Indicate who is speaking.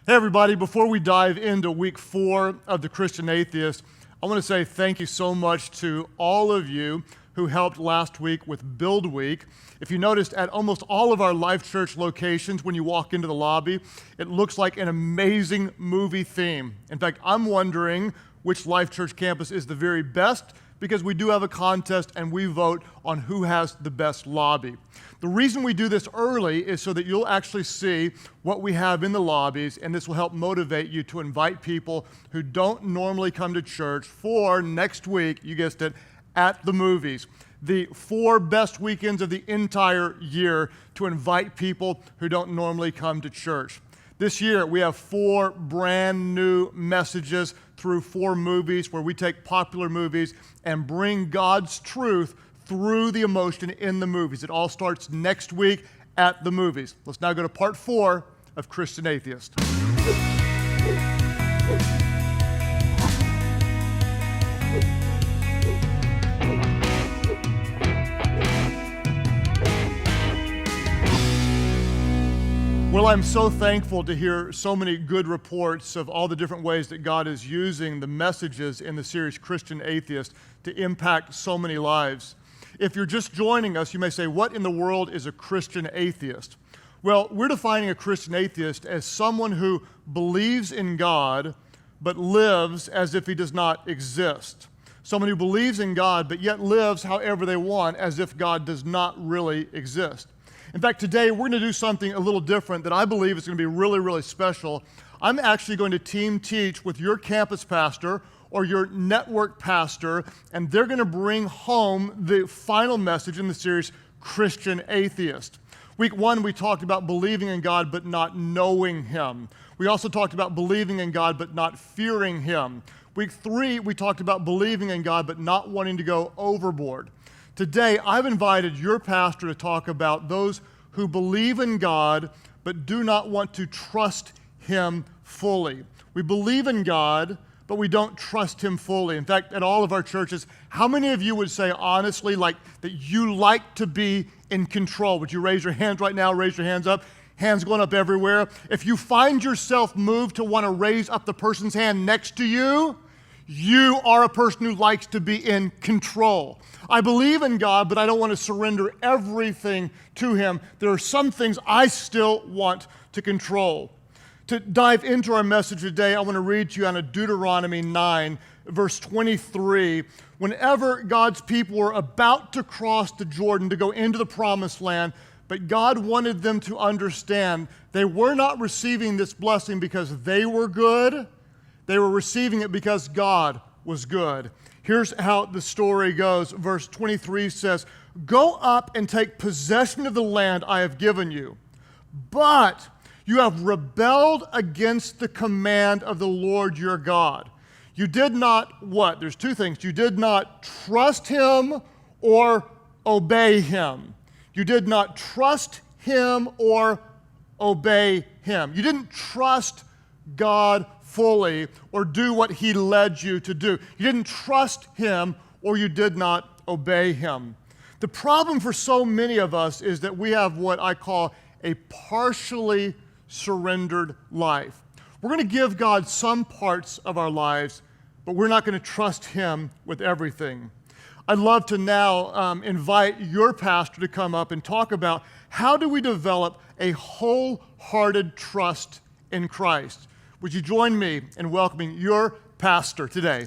Speaker 1: Hey everybody, before we dive into week 4 of the Christian Atheist, I want to say thank you so much to all of you who helped last week with Build Week. If you noticed, at almost all of our Life.Church locations, when you walk into the lobby, it looks like an amazing movie theme. In fact, I'm wondering which Life.Church campus is the very best, because we do have a contest and we vote on who has the best lobby. The reason we do this early is so that you'll actually see what we have in the lobbies, and this will help motivate you to invite people who don't normally come to church for next week, you guessed it, at the movies. The 4 best weekends of the entire year to invite people who don't normally come to church. This year, we have 4 brand new messages through 4 movies where we take popular movies and bring God's truth through the emotion in the movies. It all starts next week at the movies. Let's now go to part 4 of Christian Atheist. Well, I'm so thankful to hear so many good reports of all the different ways that God is using the messages in the series Christian Atheist to impact so many lives. If you're just joining us, you may say, what in the world is a Christian atheist? Well, we're defining a Christian atheist as someone who believes in God but lives as if he does not exist. Someone who believes in God but yet lives however they want, as if God does not really exist. In fact, today we're going to do something a little different that I believe is going to be really, really special. I'm actually going to team teach with your campus pastor or your network pastor, and they're going to bring home the final message in the series, Christian Atheist. Week 1, we talked about believing in God but not knowing Him. We also talked about believing in God but not fearing Him. Week 3, we talked about believing in God but not wanting to go overboard. Today, I've invited your pastor to talk about those who believe in God but do not want to trust Him fully. We believe in God, but we don't trust Him fully. In fact, at all of our churches, how many of you would say honestly like that you like to be in control? Would you raise your hands right now? Raise your hands up. Hands going up everywhere. If you find yourself moved to want to raise up the person's hand next to you, you are a person who likes to be in control. I believe in God, but I don't want to surrender everything to Him. There are some things I still want to control. To dive into our message today, I want to read to you out of Deuteronomy 9, verse 23. Whenever God's people were about to cross the Jordan to go into the promised land, but God wanted them to understand they were not receiving this blessing because they were good. They were receiving it because God was good. Here's how the story goes. Verse 23 says, "Go up and take possession of the land I have given you. But you have rebelled against the command of the Lord your God. You did not," what? There's 2 things. You did not trust Him or obey Him. You did not trust Him or obey Him. You didn't trust God fully or do what He led you to do. You didn't trust Him or you did not obey Him. The problem for so many of us is that we have what I call a partially surrendered life. We're going to give God some parts of our lives, but we're not going to trust Him with everything. I'd love to now invite your pastor to come up and talk about how do we develop a wholehearted trust in Christ. Would you join me in welcoming your pastor today?